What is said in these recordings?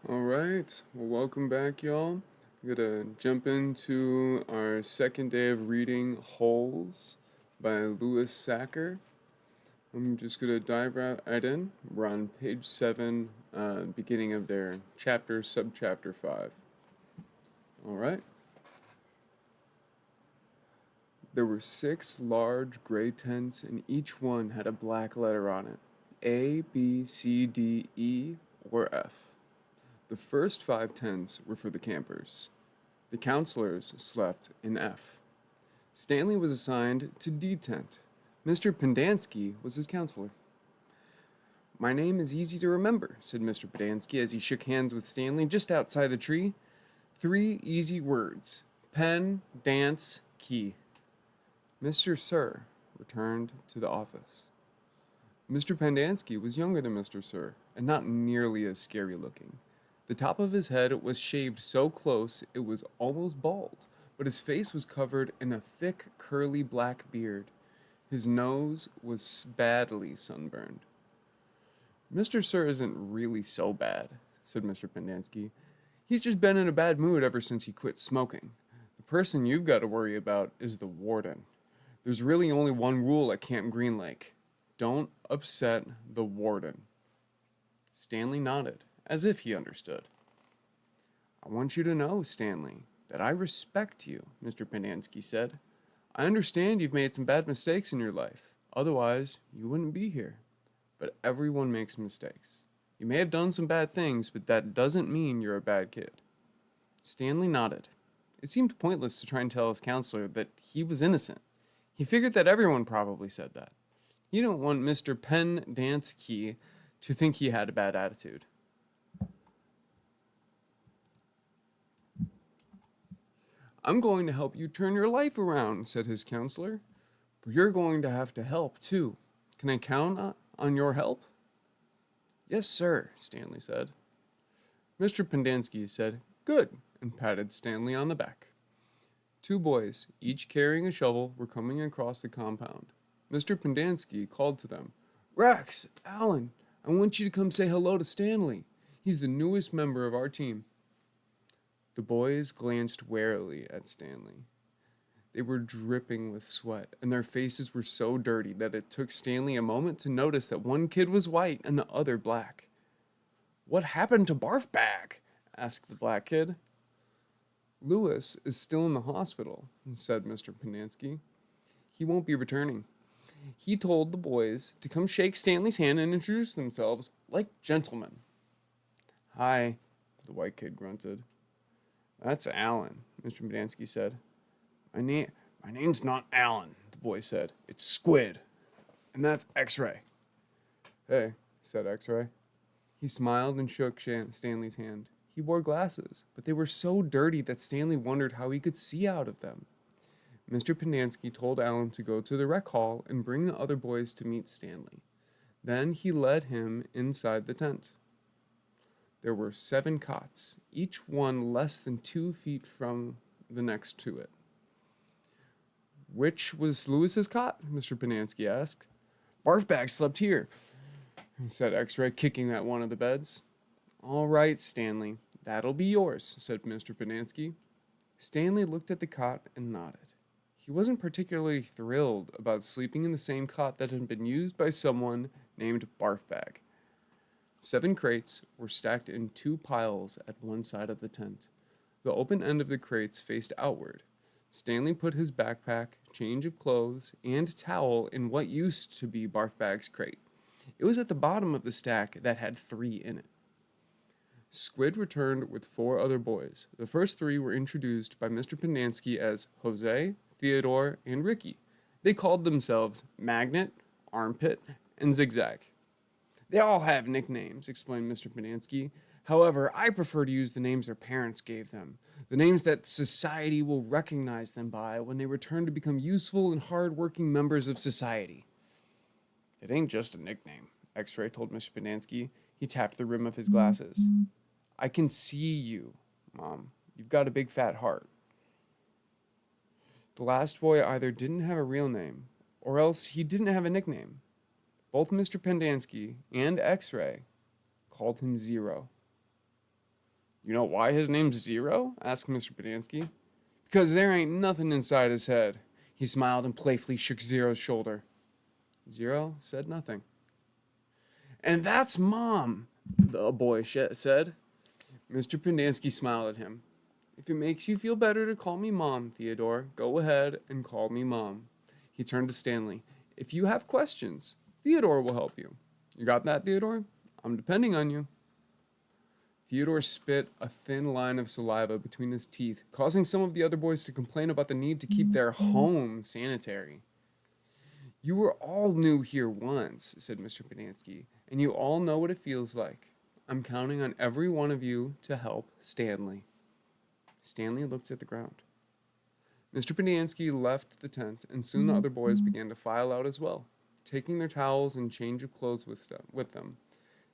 All right. Well, welcome back, y'all. We're gonna jump into our second day of reading Holes by Louis Sacher. I'm just gonna dive right in. We're on page 7, beginning of their chapter, subchapter 5. All right. There were 6 large gray tents, and each one had a black letter on it: A, B, C, D, E, or F. The first 5 tents were for the campers. The counselors slept in F. Stanley was assigned to D tent. Mr. Pendanski was his counselor. My name is easy to remember, said Mr. Pendanski as he shook hands with Stanley just outside the tree. 3 easy words: pen, dance, key. Mr. Sir returned to the office. Mr. Pendanski was younger than Mr. Sir, and not nearly as scary looking. The top of his head was shaved so close it was almost bald, but his face was covered in a thick, curly black beard. His nose was badly sunburned. Mr. Sir isn't really so bad, said Mr. Pendanski. He's just been in a bad mood ever since he quit smoking. The person you've got to worry about is the warden. There's really only one rule at Camp Green Lake: don't upset the warden. Stanley nodded, as if he understood. I want you to know, Stanley, that I respect you, Mr. Pendanski said. I understand you've made some bad mistakes in your life. Otherwise, you wouldn't be here. But everyone makes mistakes. You may have done some bad things, but that doesn't mean you're a bad kid. Stanley nodded. It seemed pointless to try and tell his counselor that he was innocent. He figured that everyone probably said that. He didn't want Mr. Pendanski to think he had a bad attitude. I'm going to help you turn your life around, said his counselor. But you're going to have to help, too. Can I count on your help? Yes, sir, Stanley said. Mr. Pendanski said, Good, and patted Stanley on the back. 2 boys, each carrying a shovel, were coming across the compound. Mr. Pendanski called to them, Rex, Alan, I want you to come say hello to Stanley. He's the newest member of our team. The boys glanced warily at Stanley. They were dripping with sweat, and their faces were so dirty that it took Stanley a moment to notice that one kid was white and the other black. What happened to Barf Bag? Asked the black kid. Louis is still in the hospital, said Mr. Pendanski. He won't be returning. He told the boys to come shake Stanley's hand and introduce themselves like gentlemen. Hi, the white kid grunted. That's Alan, Mr. Pendanski said. My name's not Alan, the boy said. It's Squid. And that's X-Ray. Hey, said X-Ray. He smiled and shook Stanley's hand. He wore glasses, but they were so dirty that Stanley wondered how he could see out of them. Mr. Pendanski told Alan to go to the rec hall and bring the other boys to meet Stanley. Then he led him inside the tent. There were 7 cots, each one less than 2 feet from the next to it. Which was Louis's cot? Mr. Pendanski asked. Barfbag slept here, said X-Ray, kicking at one of the beds. All right, Stanley, that'll be yours, said Mr. Pendanski. Stanley looked at the cot and nodded. He wasn't particularly thrilled about sleeping in the same cot that had been used by someone named Barfbag. 7 crates were stacked in 2 piles at one side of the tent. The open end of the crates faced outward. Stanley put his backpack, change of clothes, and towel in what used to be Barfbag's crate. It was at the bottom of the stack that had 3 in it. Squid returned with 4 other boys. The first 3 were introduced by Mr. Pendanski as Jose, Theodore, and Ricky. They called themselves Magnet, Armpit, and Zigzag. They all have nicknames, explained Mr. Pendanski. However, I prefer to use the names their parents gave them, the names that society will recognize them by when they return to become useful and hard-working members of society. It ain't just a nickname, X-Ray told Mr. Pendanski. He tapped the rim of his glasses. I can see you, Mom. You've got a big fat heart. The last boy either didn't have a real name, or else he didn't have a nickname. Both Mr. Pendanski and X-Ray called him Zero. You know why his name's Zero? Asked Mr. Padansky. Because there ain't nothing inside his head. He smiled and playfully shook Zero's shoulder. Zero said nothing. And that's Mom, the boy said. Mr. Pendansky smiled at him. If it makes you feel better to call me Mom, Theodore, go ahead and call me Mom. He turned to Stanley. If you have questions, Theodore will help you. You got that, Theodore? I'm depending on you. Theodore spit a thin line of saliva between his teeth, causing some of the other boys to complain about the need to keep their home sanitary. You were all new here once, said Mr. Padansky, and you all know what it feels like. I'm counting on every one of you to help Stanley. Stanley looked at the ground. Mr. Padansky left the tent, and soon the other boys began to file out as well, taking their towels and change of clothes with them.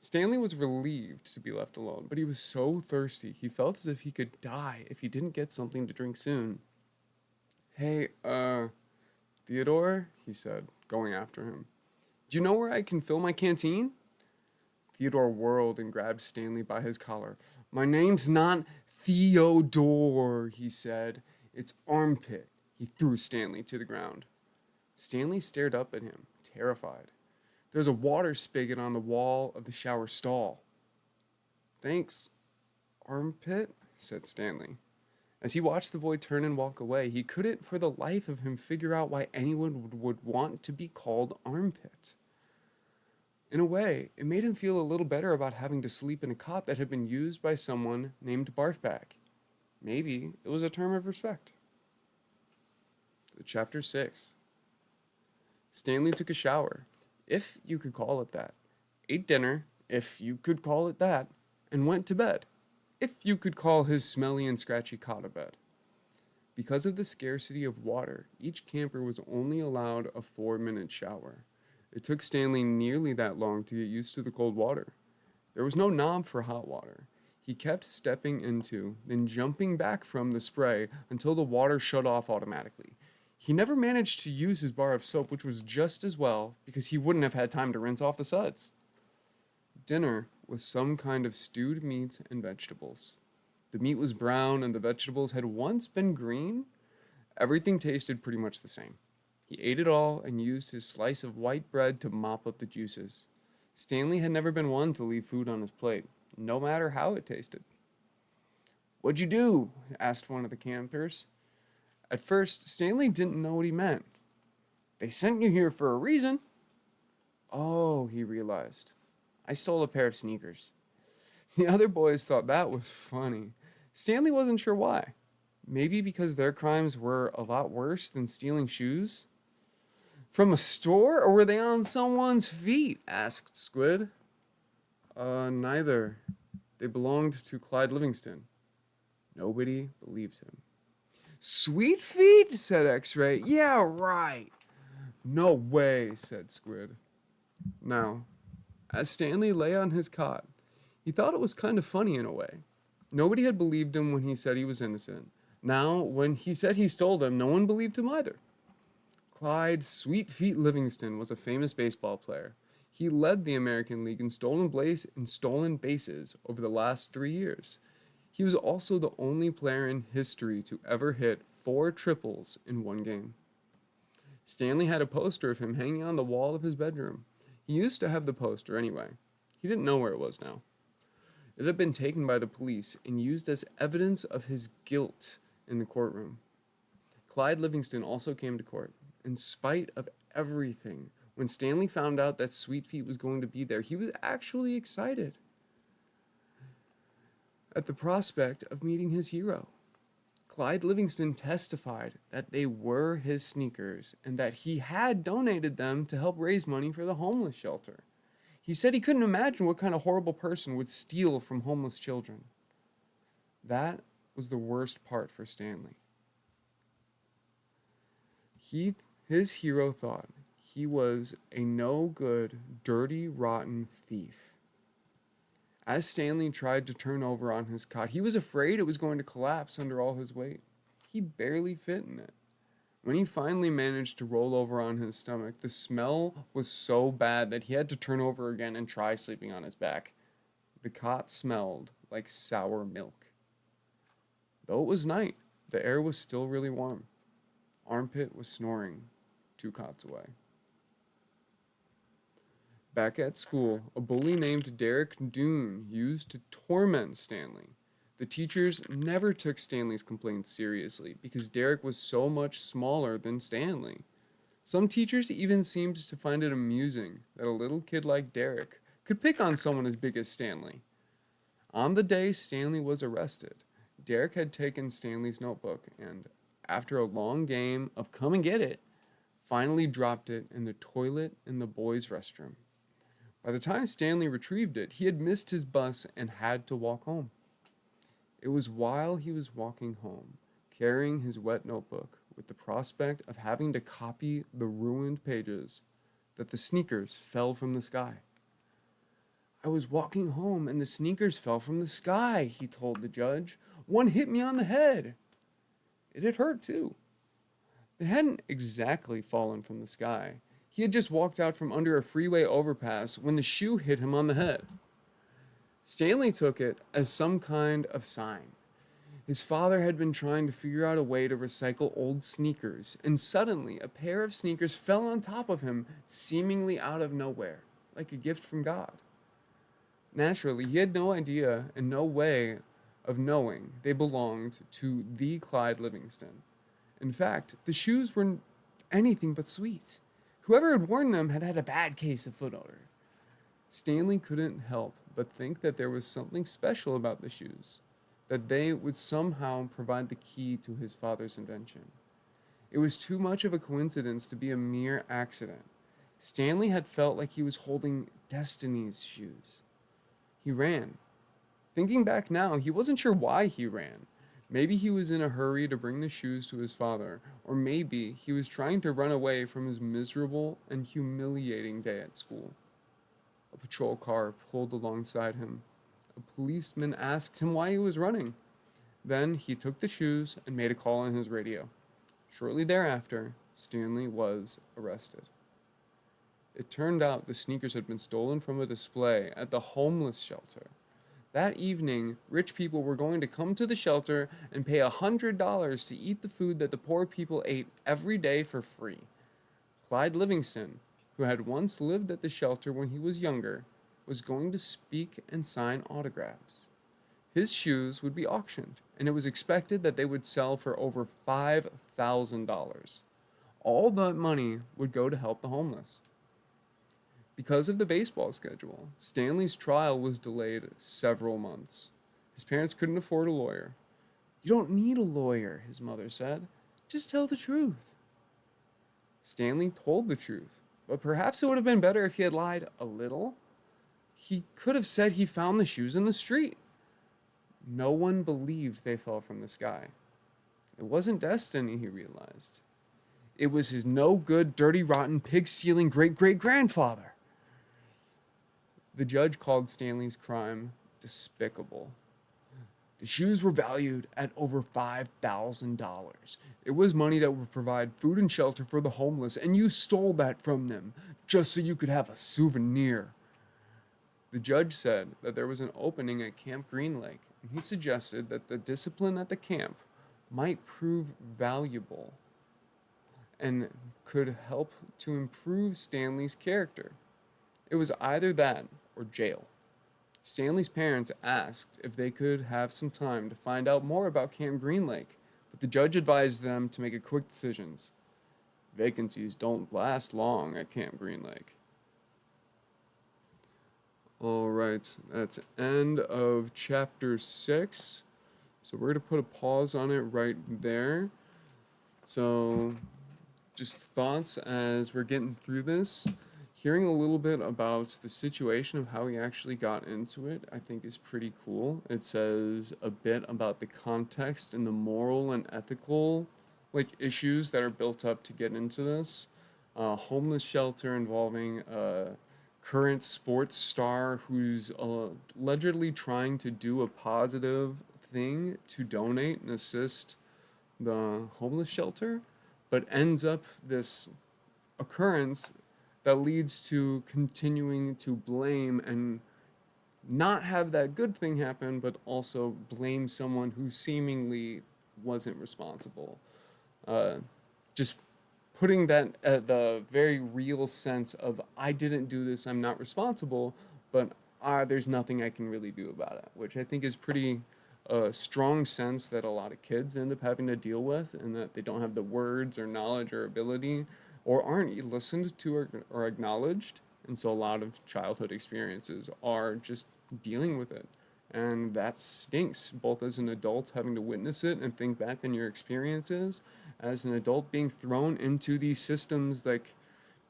Stanley was relieved to be left alone, but he was so thirsty he felt as if he could die if he didn't get something to drink soon. Hey, Theodore, he said, going after him. Do you know where I can fill my canteen? Theodore whirled and grabbed Stanley by his collar. My name's not Theodore, he said. It's Armpit. He threw Stanley to the ground. Stanley stared up at him, terrified. There's a water spigot on the wall of the shower stall. Thanks, Armpit, said Stanley. As he watched the boy turn and walk away, he couldn't for the life of him figure out why anyone would want to be called Armpit. In a way, it made him feel a little better about having to sleep in a cot that had been used by someone named Barfback. Maybe it was a term of respect. Chapter 6. Stanley took a shower, if you could call it that, ate dinner, if you could call it that, and went to bed, if you could call his smelly and scratchy cot a bed. Because of the scarcity of water, each camper was only allowed a 4-minute shower. It took Stanley nearly that long to get used to the cold water. There was no knob for hot water. He kept stepping into, then jumping back from the spray until the water shut off automatically. He never managed to use his bar of soap, which was just as well because he wouldn't have had time to rinse off the suds. Dinner was some kind of stewed meat and vegetables. The meat was brown and the vegetables had once been green. Everything tasted pretty much the same. He ate it all and used his slice of white bread to mop up the juices. Stanley had never been one to leave food on his plate, no matter how it tasted. What'd you do? Asked one of the campers. At first, Stanley didn't know what he meant. They sent you here for a reason. Oh, he realized. I stole a pair of sneakers. The other boys thought that was funny. Stanley wasn't sure why. Maybe because their crimes were a lot worse than stealing shoes? From a store, or were they on someone's feet? Asked Squid. Neither. They belonged to Clyde Livingston. Nobody believed him. Sweet feet? Said X-Ray. Yeah, right. No way, said Squid. Now, as Stanley lay on his cot, he thought it was kind of funny in a way. Nobody had believed him when he said he was innocent. Now, when he said he stole them, no one believed him either. Clyde Sweet Feet Livingston was a famous baseball player. He led the American League in stolen bases over the last 3 years. He was also the only player in history to ever hit 4 triples in one game. Stanley had a poster of him hanging on the wall of his bedroom. He used to have the poster anyway. He didn't know where it was now. It had been taken by the police and used as evidence of his guilt in the courtroom. Clyde Livingston also came to court. In spite of everything, when Stanley found out that Sweet Feet was going to be there, he was actually excited at the prospect of meeting his hero. Clyde Livingston testified that they were his sneakers and that he had donated them to help raise money for the homeless shelter. He said he couldn't imagine what kind of horrible person would steal from homeless children. That was the worst part for Stanley. His hero thought he was a no-good, dirty, rotten thief. As Stanley tried to turn over on his cot, he was afraid it was going to collapse under all his weight. He barely fit in it. When he finally managed to roll over on his stomach, the smell was so bad that he had to turn over again and try sleeping on his back. The cot smelled like sour milk. Though it was night, the air was still really warm. Armpit was snoring 2 cots away. Back at school, a bully named Derek Doone used to torment Stanley. The teachers never took Stanley's complaints seriously because Derek was so much smaller than Stanley. Some teachers even seemed to find it amusing that a little kid like Derek could pick on someone as big as Stanley. On the day Stanley was arrested, Derek had taken Stanley's notebook and, after a long game of come and get it, finally dropped it in the toilet in the boys' restroom. By the time Stanley retrieved it, he had missed his bus and had to walk home. It was while he was walking home, carrying his wet notebook with the prospect of having to copy the ruined pages, that the sneakers fell from the sky. I was walking home and the sneakers fell from the sky, he told the judge. One hit me on the head. It had hurt too. They hadn't exactly fallen from the sky. He had just walked out from under a freeway overpass when the shoe hit him on the head. Stanley took it as some kind of sign. His father had been trying to figure out a way to recycle old sneakers, and suddenly a pair of sneakers fell on top of him, seemingly out of nowhere, like a gift from God. Naturally, he had no idea and no way of knowing they belonged to the Clyde Livingston. In fact, the shoes were anything but sweet. Whoever had worn them had had a bad case of foot odor. Stanley couldn't help but think that there was something special about the shoes, that they would somehow provide the key to his father's invention. It was too much of a coincidence to be a mere accident. Stanley had felt like he was holding destiny's shoes. He ran. Thinking back now, he wasn't sure why he ran. Maybe he was in a hurry to bring the shoes to his father, or maybe he was trying to run away from his miserable and humiliating day at school. A patrol car pulled alongside him. A policeman asked him why he was running. Then he took the shoes and made a call on his radio. Shortly thereafter, Stanley was arrested. It turned out the sneakers had been stolen from a display at the homeless shelter. That evening, rich people were going to come to the shelter and pay $100 to eat the food that the poor people ate every day for free. Clyde Livingston, who had once lived at the shelter when he was younger, was going to speak and sign autographs. His shoes would be auctioned, and it was expected that they would sell for over $5,000. All that money would go to help the homeless. Because of the baseball schedule, Stanley's trial was delayed several months. His parents couldn't afford a lawyer. You don't need a lawyer, his mother said. Just tell the truth. Stanley told the truth, but perhaps it would have been better if he had lied a little. He could have said he found the shoes in the street. No one believed they fell from the sky. It wasn't destiny, he realized. It was his no-good, dirty, rotten, pig-stealing great-great-grandfather. The judge called Stanley's crime despicable. The shoes were valued at over $5,000. It was money that would provide food and shelter for the homeless, and you stole that from them just so you could have a souvenir. The judge said that there was an opening at Camp Green Lake, and he suggested that the discipline at the camp might prove valuable and could help to improve Stanley's character. It was either that or jail. Stanley's parents asked if they could have some time to find out more about Camp Green Lake, but the judge advised them to make quick decisions. Vacancies don't last long at Camp Green Lake. All right, that's end of chapter 6. So we're going to put a pause on it right there. So just thoughts as we're getting through this. Hearing a little bit about the situation of how he actually got into it, I think is pretty cool. It says a bit about the context and the moral and ethical issues that are built up to get into this. Homeless shelter involving a current sports star who's allegedly trying to do a positive thing to donate and assist the homeless shelter, but ends up this occurrence that leads to continuing to blame and not have that good thing happen, but also blame someone who seemingly wasn't responsible. Uh, just putting that at the very real sense of I didn't do this, I'm not responsible, but there's nothing I can really do about it, which I think is pretty strong sense that a lot of kids end up having to deal with, and that they don't have the words or knowledge or ability or aren't listened to or acknowledged. And so a lot of childhood experiences are just dealing with it. And that stinks, both as an adult having to witness it and think back on your experiences, as an adult being thrown into these systems like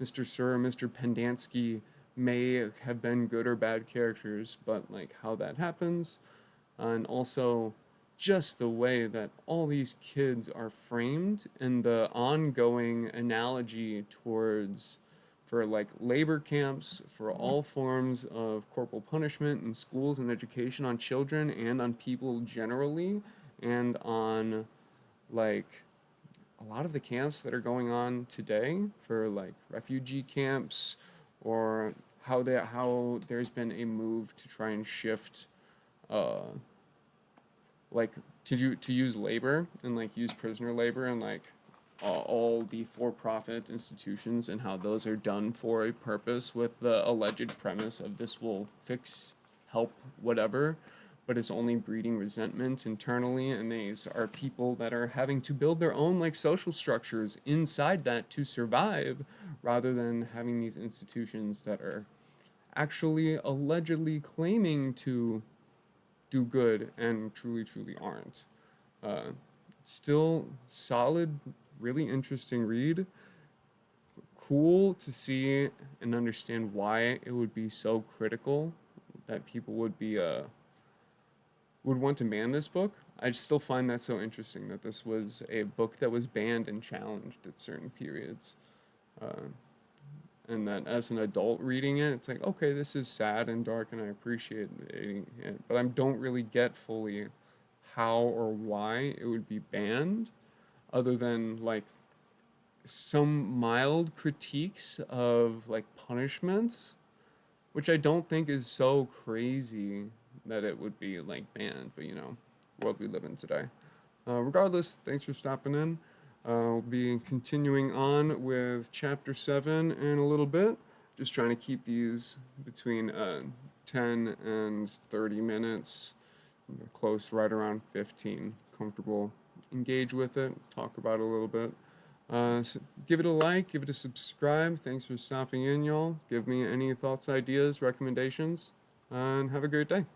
Mr. Sir or Mr. Pendanski may have been good or bad characters, but like how that happens, and also just the way that all these kids are framed and the ongoing analogy towards for like labor camps, for all forms of corporal punishment in schools and education on children and on people generally, and on like a lot of the camps that are going on today for like refugee camps, or how there's been a move to try and shift uh like to use labor and like use prisoner labor and like all the for-profit institutions, and how those are done for a purpose with the alleged premise of this will fix, help, whatever, but it's only breeding resentment internally, and these are people that are having to build their own like social structures inside that to survive, rather than having these institutions that are actually allegedly claiming to do good and truly aren't. Uh, Still solid, really interesting read. Cool to see and understand why it would be so critical that people would want to ban this book. I still find that so interesting that this was a book that was banned and challenged at certain periods. Uh, and that as an adult reading it, it's like, okay, this is sad and dark, and I appreciate it, but I don't really get fully how or why it would be banned, other than like some mild critiques of like punishments, which I don't think is so crazy that it would be like banned, but world we live in today. Regardless, thanks for stopping in. We'll be continuing on with chapter 7 in a little bit. Just trying to keep these between 10 and 30 minutes, close right around 15. Comfortable. Engage with it, talk about it a little bit. So give it a like, give it a subscribe. Thanks for stopping in, y'all. Give me any thoughts, ideas, recommendations, and have a great day.